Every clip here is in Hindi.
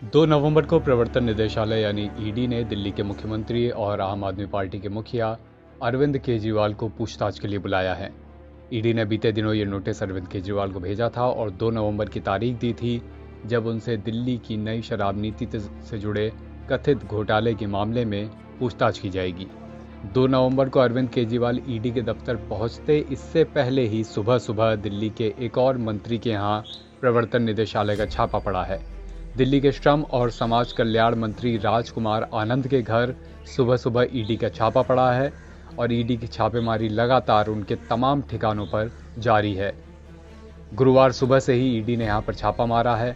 2 नवंबर को प्रवर्तन निदेशालय यानी ईडी ने दिल्ली के मुख्यमंत्री और आम आदमी पार्टी के मुखिया अरविंद केजरीवाल को पूछताछ के लिए बुलाया है। ईडी ने बीते दिनों ये नोटिस अरविंद केजरीवाल को भेजा था और 2 नवंबर की तारीख दी थी जब उनसे दिल्ली की नई शराब नीति से जुड़े कथित घोटाले के मामले में पूछताछ की जाएगी। 2 नवंबर को अरविंद केजरीवाल ईडी के दफ्तर पहुंचते इससे पहले ही सुबह सुबह दिल्ली के एक और मंत्री के यहाँ प्रवर्तन निदेशालय का छापा पड़ा है। दिल्ली के श्रम और समाज कल्याण मंत्री राजकुमार आनंद के घर सुबह सुबह ईडी का छापा पड़ा है और ईडी की छापेमारी लगातार उनके तमाम ठिकानों पर जारी है। गुरुवार सुबह से ही ईडी ने यहां पर छापा मारा है।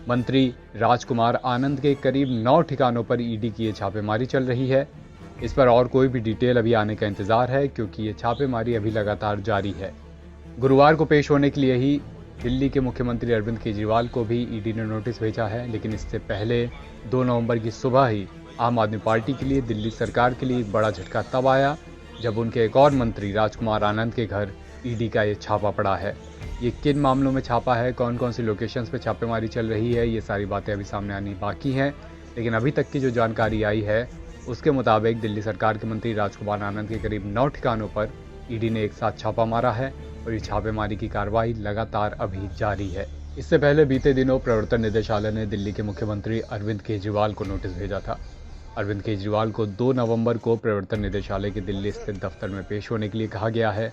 मंत्री राजकुमार आनंद के करीब 9 ठिकानों पर ईडी की ये छापेमारी चल रही है। इस पर और कोई भी डिटेल अभी आने का इंतजार है क्योंकि ये छापेमारी अभी लगातार जारी है। गुरुवार को पेश होने के लिए ही दिल्ली के मुख्यमंत्री अरविंद केजरीवाल को भी ईडी ने नोटिस भेजा है, लेकिन इससे पहले 2 नवंबर की सुबह ही आम आदमी पार्टी के लिए दिल्ली सरकार के लिए एक बड़ा झटका तब आया जब उनके एक और मंत्री राजकुमार आनंद के घर ईडी का ये छापा पड़ा है। ये किन मामलों में छापा है, कौन कौन सी लोकेशंस पे छापेमारी चल रही है, ये सारी बातें अभी सामने आनी बाकी हैं, लेकिन अभी तक की जो जानकारी आई है उसके मुताबिक दिल्ली सरकार के मंत्री राजकुमार आनंद के करीब 9 ठिकानों पर ईडी ने एक साथ छापा मारा है और ये छापेमारी की कार्रवाई लगातार अभी जारी है। इससे पहले बीते दिनों प्रवर्तन निदेशालय ने दिल्ली के मुख्यमंत्री अरविंद केजरीवाल को नोटिस भेजा था। अरविंद केजरीवाल को 2 नवंबर को प्रवर्तन निदेशालय के दिल्ली स्थित दफ्तर में पेश होने के लिए कहा गया है।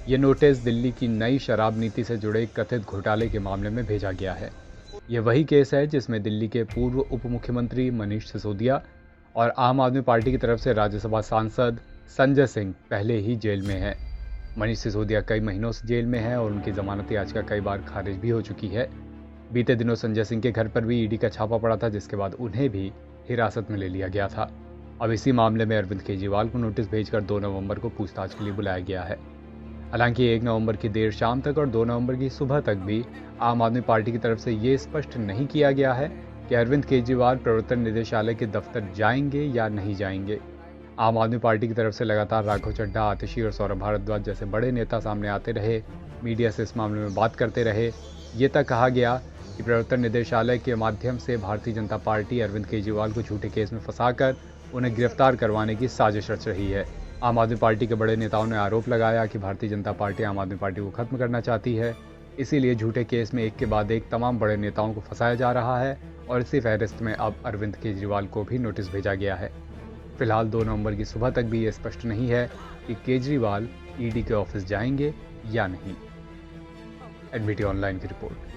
ये नोटिस दिल्ली की नई शराब नीति से जुड़े कथित घोटाले के मामले में भेजा गया है। ये वही केस है जिसमें दिल्ली के पूर्व उप मुख्यमंत्री मनीष सिसोदिया और आम आदमी पार्टी की तरफ से राज्यसभा सांसद संजय सिंह पहले ही जेल में हैं। मनीष सिसोदिया कई महीनों से जेल में हैं और उनकी जमानत याचिका कई बार खारिज भी हो चुकी है। बीते दिनों संजय सिंह के घर पर भी ईडी का छापा पड़ा था, जिसके बाद उन्हें भी हिरासत में ले लिया गया था। अब इसी मामले में अरविंद केजरीवाल को नोटिस भेजकर 2 नवंबर को पूछताछ के लिए बुलाया गया है। हालांकि 1 नवंबर की देर शाम तक और 2 नवंबर की सुबह तक भी आम आदमी पार्टी की तरफ से ये स्पष्ट नहीं किया गया है कि अरविंद केजरीवाल प्रवर्तन निदेशालय के दफ्तर जाएंगे या नहीं जाएंगे। आम आदमी पार्टी की तरफ से लगातार राघव चड्ढा, आतिशी और सौरभ भारद्वाज जैसे बड़े नेता सामने आते रहे, मीडिया से इस मामले में बात करते रहे। ये तक कहा गया कि प्रवर्तन निदेशालय के माध्यम से भारतीय जनता पार्टी अरविंद केजरीवाल को झूठे केस में फंसाकर उन्हें गिरफ्तार करवाने की साजिश रच रही है। आम आदमी पार्टी के बड़े नेताओं ने आरोप लगाया कि भारतीय जनता पार्टी आम आदमी पार्टी को खत्म करना चाहती है, इसीलिए झूठे केस में एक के बाद एक तमाम बड़े नेताओं को फंसाया जा रहा है और इसी फहरिस्त में अब अरविंद केजरीवाल को भी नोटिस भेजा गया है। फिलहाल 2 नवंबर की सुबह तक भी ये स्पष्ट नहीं है कि केजरीवाल ईडी के ऑफिस जाएंगे या नहीं। एनबीटी ऑनलाइन की रिपोर्ट।